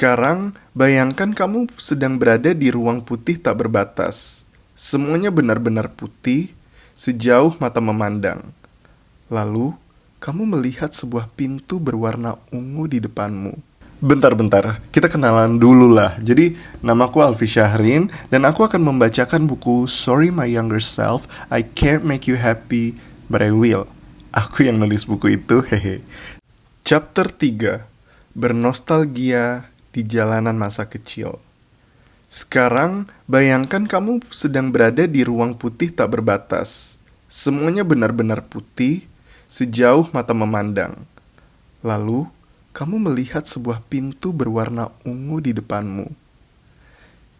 Sekarang, bayangkan kamu sedang berada di ruang putih tak berbatas. Semuanya benar-benar putih, sejauh mata memandang. Lalu, kamu melihat sebuah pintu berwarna ungu di depanmu. Bentar-bentar, kita kenalan dulu lah. Jadi, namaku Alfi Syahrin, dan aku akan membacakan buku Sorry My Younger Self, I Can't Make You Happy, But I Will. Aku yang nulis buku itu, hehe. Chapter 3. Bernostalgia di jalanan masa kecil. Sekarang, bayangkan kamu sedang berada di ruang putih tak berbatas. Semuanya benar-benar putih, sejauh mata memandang. Lalu, kamu melihat sebuah pintu berwarna ungu di depanmu.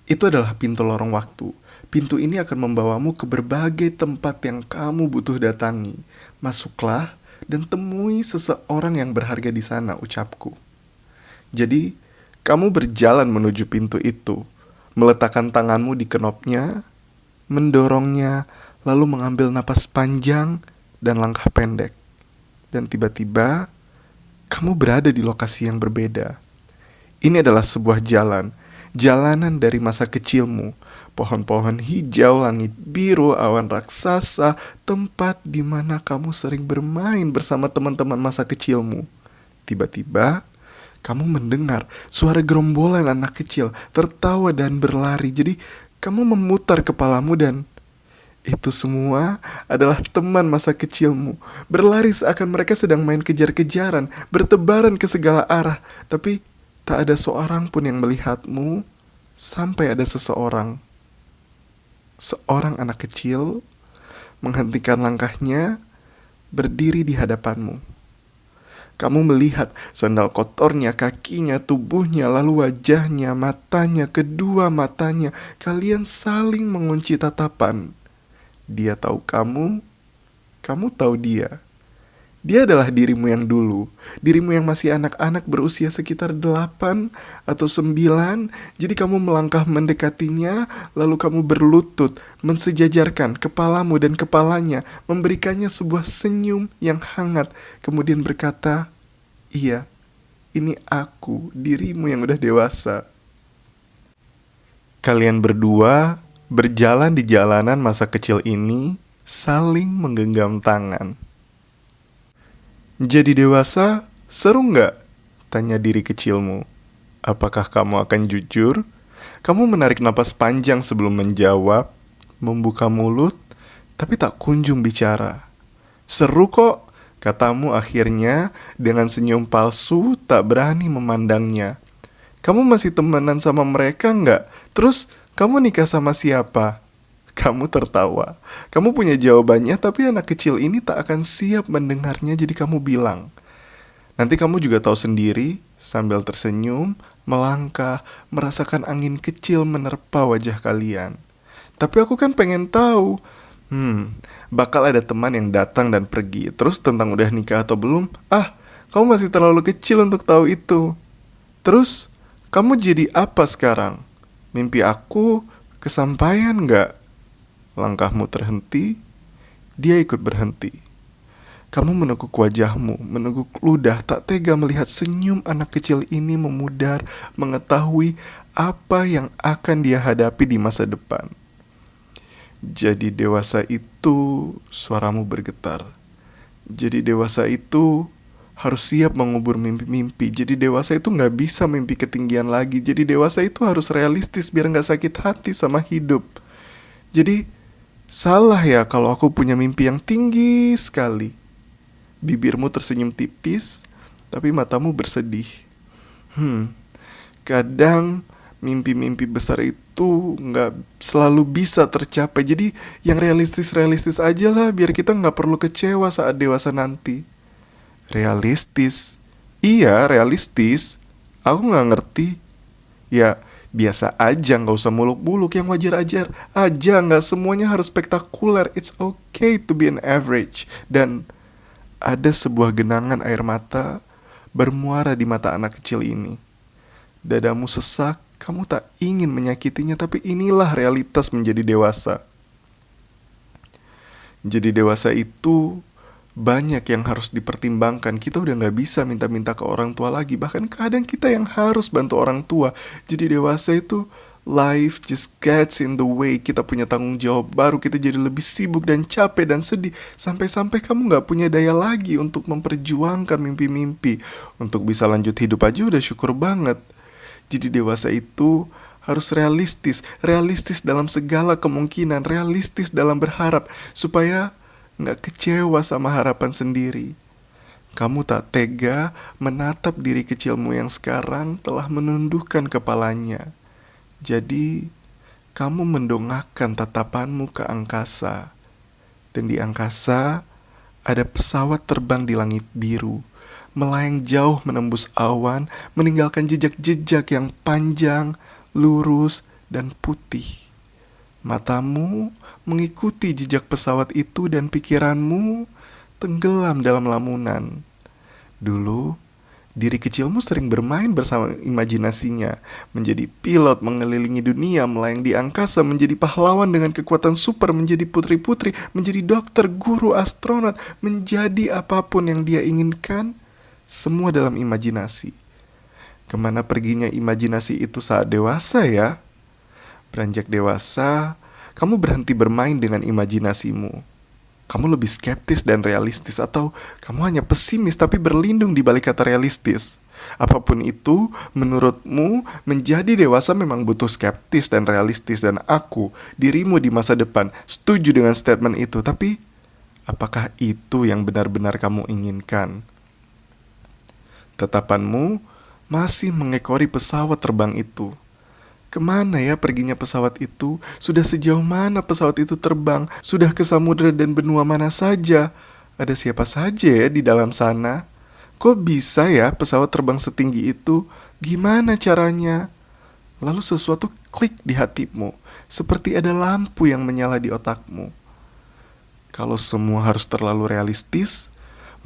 Itu adalah pintu lorong waktu. Pintu ini akan membawamu ke berbagai tempat yang kamu butuh datangi. Masuklah dan temui seseorang yang berharga di sana, ucapku. Jadi, kamu berjalan menuju pintu itu, meletakkan tanganmu di kenopnya, mendorongnya, lalu mengambil napas panjang dan langkah pendek. Dan tiba-tiba, kamu berada di lokasi yang berbeda. Ini adalah sebuah jalan, jalanan dari masa kecilmu. Pohon-pohon hijau, langit biru, awan raksasa, tempat di mana kamu sering bermain bersama teman-teman masa kecilmu. Tiba-tiba, kamu mendengar suara gerombolan anak kecil tertawa dan berlari. Jadi, kamu memutar kepalamu dan itu semua adalah teman masa kecilmu. Berlari seakan mereka sedang main kejar-kejaran, bertebaran ke segala arah. Tapi, tak ada seorang pun yang melihatmu sampai ada seorang anak kecil menghentikan langkahnya, berdiri di hadapanmu. Kamu melihat sandal kotornya, kakinya, tubuhnya, lalu wajahnya, matanya, kedua matanya. Kalian saling mengunci tatapan. Dia tahu kamu tahu dia. Dia adalah dirimu yang dulu, dirimu yang masih anak-anak berusia sekitar 8 atau 9. Jadi kamu melangkah mendekatinya, lalu kamu berlutut, mensejajarkan kepalamu dan kepalanya, memberikannya sebuah senyum yang hangat, kemudian berkata, "Iya, ini aku, dirimu yang udah dewasa." Kalian berdua berjalan di jalanan masa kecil ini, saling menggenggam tangan. Jadi dewasa, seru nggak? Tanya diri kecilmu. Apakah kamu akan jujur? Kamu menarik napas panjang sebelum menjawab, membuka mulut, tapi tak kunjung bicara. Seru kok, katamu akhirnya dengan senyum palsu tak berani memandangnya. Kamu masih temenan sama mereka nggak? Terus kamu nikah sama siapa? Kamu tertawa. Kamu punya jawabannya, tapi anak kecil ini tak akan siap mendengarnya, jadi kamu bilang. Nanti kamu juga tahu sendiri, sambil tersenyum, melangkah, merasakan angin kecil menerpa wajah kalian. Tapi aku kan pengen tahu. Bakal ada teman yang datang dan pergi. Terus tentang udah nikah atau belum? Kamu masih terlalu kecil untuk tahu itu. Terus, kamu jadi apa sekarang? Mimpi aku kesampaian nggak? Langkahmu terhenti, dia ikut berhenti. Kamu meneguk wajahmu, meneguk ludah, tak tega melihat senyum anak kecil ini memudar, mengetahui apa yang akan dia hadapi di masa depan. Jadi dewasa itu, suaramu bergetar. Jadi dewasa itu harus siap mengubur mimpi-mimpi. Jadi dewasa itu gak bisa mimpi ketinggian lagi. Jadi dewasa itu harus realistis biar gak sakit hati sama hidup. Jadi salah ya kalau aku punya mimpi yang tinggi sekali. Bibirmu tersenyum tipis, tapi matamu bersedih. Kadang mimpi-mimpi besar itu gak selalu bisa tercapai. Jadi yang realistis-realistis aja lah, biar kita gak perlu kecewa saat dewasa nanti. Realistis? Iya, realistis. Aku gak ngerti. Ya, biasa aja, gak usah muluk-muluk, yang wajar-wajar aja, gak semuanya harus spektakuler. It's okay to be an average. Dan ada sebuah genangan air mata bermuara di mata anak kecil ini. Dadamu sesak, kamu tak ingin menyakitinya, tapi inilah realitas menjadi dewasa. Jadi dewasa itu Banyak yang harus dipertimbangkan. Kita udah gak bisa minta-minta ke orang tua lagi. Bahkan kadang kita yang harus bantu orang tua. Jadi dewasa itu, life just gets in the way. Kita punya tanggung jawab baru. Kita jadi lebih sibuk dan capek dan sedih. Sampai-sampai kamu gak punya daya lagi untuk memperjuangkan mimpi-mimpi. Untuk bisa lanjut hidup aja udah syukur banget. Jadi dewasa itu harus realistis. Realistis dalam segala kemungkinan. Realistis dalam berharap. Supaya nggak kecewa sama harapan sendiri. Kamu tak tega menatap diri kecilmu yang sekarang telah menundukkan kepalanya. Jadi, kamu mendongakkan tatapanmu ke angkasa. Dan di angkasa, ada pesawat terbang di langit biru, melayang jauh menembus awan, meninggalkan jejak-jejak yang panjang, lurus, dan putih. Matamu mengikuti jejak pesawat itu dan pikiranmu tenggelam dalam lamunan. Dulu, diri kecilmu sering bermain bersama imajinasinya, menjadi pilot mengelilingi dunia, melayang di angkasa, menjadi pahlawan dengan kekuatan super, menjadi putri-putri, menjadi dokter, guru, astronot, menjadi apapun yang dia inginkan, semua dalam imajinasi. Kemana perginya imajinasi itu saat dewasa ya? Beranjak dewasa, kamu berhenti bermain dengan imajinasimu. Kamu lebih skeptis dan realistis, atau kamu hanya pesimis tapi berlindung di balik kata realistis. Apapun itu, menurutmu menjadi dewasa memang butuh skeptis dan realistis, dan aku, dirimu di masa depan, setuju dengan statement itu. Tapi, apakah itu yang benar-benar kamu inginkan? Tatapanmu masih mengekori pesawat terbang itu. Kemana ya perginya pesawat itu? Sudah sejauh mana pesawat itu terbang? Sudah ke samudera dan benua mana saja? Ada siapa saja ya di dalam sana? Kok bisa ya pesawat terbang setinggi itu? Gimana caranya? Lalu sesuatu klik di hatimu, seperti ada lampu yang menyala di otakmu. Kalau semua harus terlalu realistis,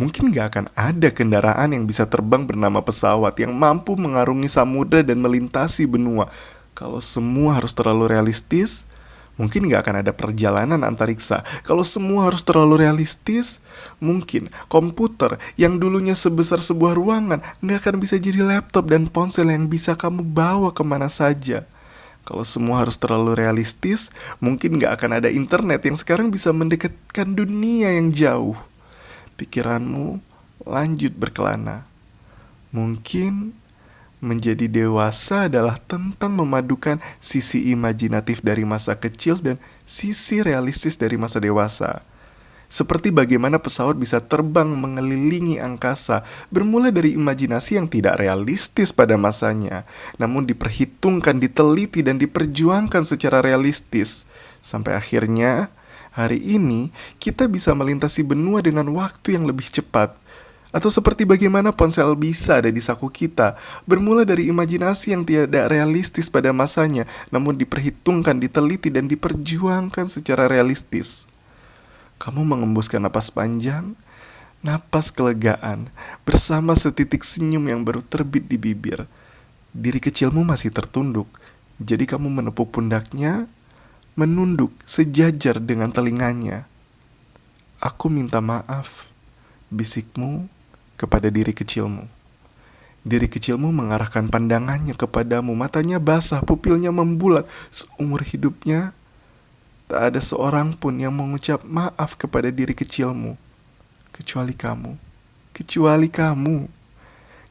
mungkin gak akan ada kendaraan yang bisa terbang bernama pesawat, yang mampu mengarungi samudera dan melintasi benua. Kalau semua harus terlalu realistis, mungkin gak akan ada perjalanan antariksa. Kalau semua harus terlalu realistis, mungkin komputer yang dulunya sebesar sebuah ruangan gak akan bisa jadi laptop dan ponsel yang bisa kamu bawa kemana saja. Kalau semua harus terlalu realistis, mungkin gak akan ada internet yang sekarang bisa mendekatkan dunia yang jauh. Pikiranmu lanjut berkelana. Mungkin menjadi dewasa adalah tentang memadukan sisi imajinatif dari masa kecil dan sisi realistis dari masa dewasa. Seperti bagaimana pesawat bisa terbang mengelilingi angkasa, bermula dari imajinasi yang tidak realistis pada masanya, namun diperhitungkan, diteliti, dan diperjuangkan secara realistis. Sampai akhirnya, hari ini kita bisa melintasi benua dengan waktu yang lebih cepat. Atau seperti bagaimana ponsel bisa ada di saku kita, bermula dari imajinasi yang tidak realistis pada masanya, namun diperhitungkan, diteliti, dan diperjuangkan secara realistis. Kamu mengembuskan napas panjang, napas kelegaan, bersama setitik senyum yang baru terbit di bibir. Diri kecilmu masih tertunduk, jadi kamu menepuk pundaknya, menunduk sejajar dengan telinganya. Aku minta maaf, bisikmu kepada diri kecilmu. Diri kecilmu mengarahkan pandangannya kepadamu, matanya basah, pupilnya membulat. Seumur hidupnya, tak ada seorang pun yang mengucap maaf kepada diri kecilmu. Kecuali kamu. Kecuali kamu.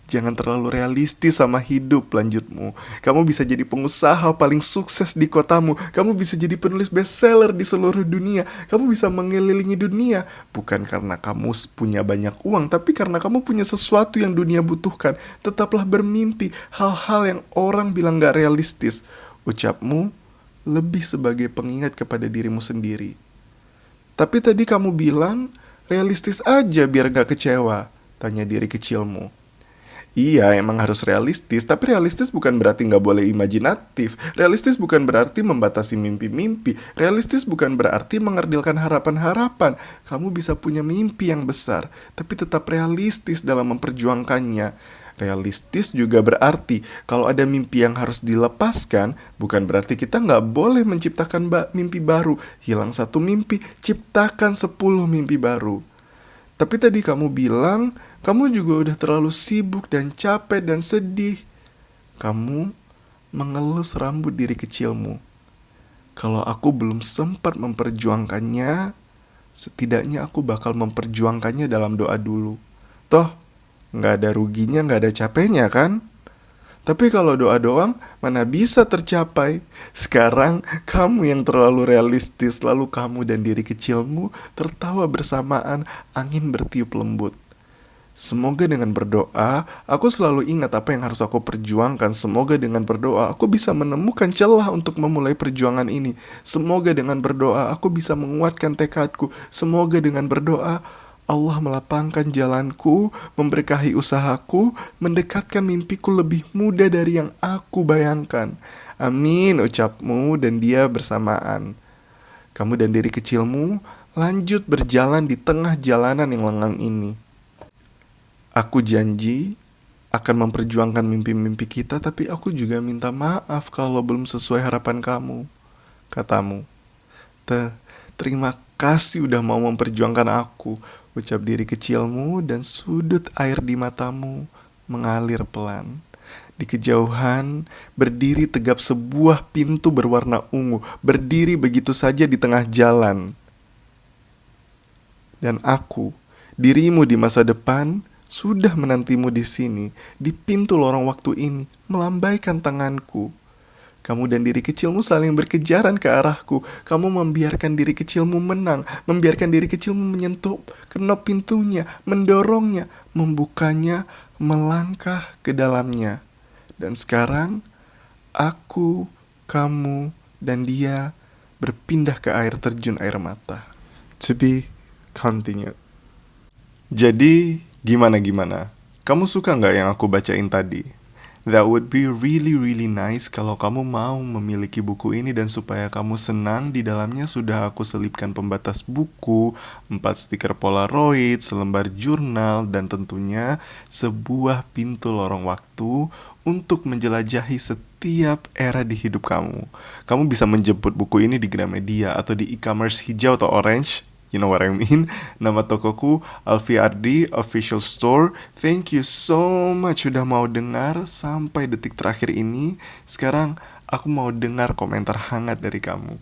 Jangan terlalu realistis sama hidup, lanjutmu. Kamu bisa jadi pengusaha paling sukses di kotamu. Kamu bisa jadi penulis bestseller di seluruh dunia. Kamu bisa mengelilingi dunia. Bukan karena kamu punya banyak uang, tapi karena kamu punya sesuatu yang dunia butuhkan. Tetaplah bermimpi hal-hal yang orang bilang gak realistis. Ucapmu lebih sebagai pengingat kepada dirimu sendiri. Tapi tadi kamu bilang, realistis aja biar gak kecewa, tanya diri kecilmu. Iya, emang harus realistis, tapi realistis bukan berarti nggak boleh imajinatif. Realistis bukan berarti membatasi mimpi-mimpi. Realistis bukan berarti mengerdilkan harapan-harapan. Kamu bisa punya mimpi yang besar, tapi tetap realistis dalam memperjuangkannya. Realistis juga berarti kalau ada mimpi yang harus dilepaskan, bukan berarti kita nggak boleh menciptakan mimpi baru. Hilang satu mimpi, ciptakan 10 mimpi baru. Tapi tadi kamu bilang kamu juga udah terlalu sibuk dan capek dan sedih. Kamu mengelus rambut diri kecilmu. Kalau aku belum sempat memperjuangkannya, setidaknya aku bakal memperjuangkannya dalam doa dulu. Toh, nggak ada ruginya, nggak ada capeknya kan? Tapi kalau doa doang, mana bisa tercapai? Sekarang kamu yang terlalu realistis, lalu kamu dan diri kecilmu tertawa bersamaan, angin bertiup lembut. Semoga dengan berdoa, aku selalu ingat apa yang harus aku perjuangkan. Semoga dengan berdoa, aku bisa menemukan celah untuk memulai perjuangan ini. Semoga dengan berdoa, aku bisa menguatkan tekadku. Semoga dengan berdoa, Allah melapangkan jalanku, memberkahi usahaku, mendekatkan mimpiku lebih mudah dari yang aku bayangkan. Amin, ucapmu dan dia bersamaan. Kamu dan diri kecilmu lanjut berjalan di tengah jalanan yang lengang ini. Aku janji akan memperjuangkan mimpi-mimpi kita, tapi aku juga minta maaf kalau belum sesuai harapan kamu, katamu. Terima kasih udah mau memperjuangkan aku, ucap diri kecilmu dan sudut air di matamu mengalir pelan. Di kejauhan, berdiri tegap sebuah pintu berwarna ungu, berdiri begitu saja di tengah jalan. Dan aku, dirimu di masa depan, sudah menantimu di sini, di pintu lorong waktu ini, melambaikan tanganku. Kamu dan diri kecilmu saling berkejaran ke arahku. Kamu membiarkan diri kecilmu menang, membiarkan diri kecilmu menyentuh kenop pintunya, mendorongnya, membukanya, melangkah ke dalamnya. Dan sekarang, aku, kamu, dan dia berpindah ke air terjun air mata. To be continued. Jadi, gimana? Kamu suka nggak yang aku bacain tadi? That would be really nice kalau kamu mau memiliki buku ini dan supaya kamu senang, di dalamnya sudah aku selipkan pembatas buku, 4 stiker Polaroid, selembar jurnal, dan tentunya sebuah pintu lorong waktu untuk menjelajahi setiap era di hidup kamu. Kamu bisa menjemput buku ini di Gramedia atau di e-commerce hijau atau orange. You know what I mean? Nama tokoku Alfi Ardi Official Store. Thank you so much sudah mau dengar sampai detik terakhir ini. Sekarang aku mau dengar komentar hangat dari kamu.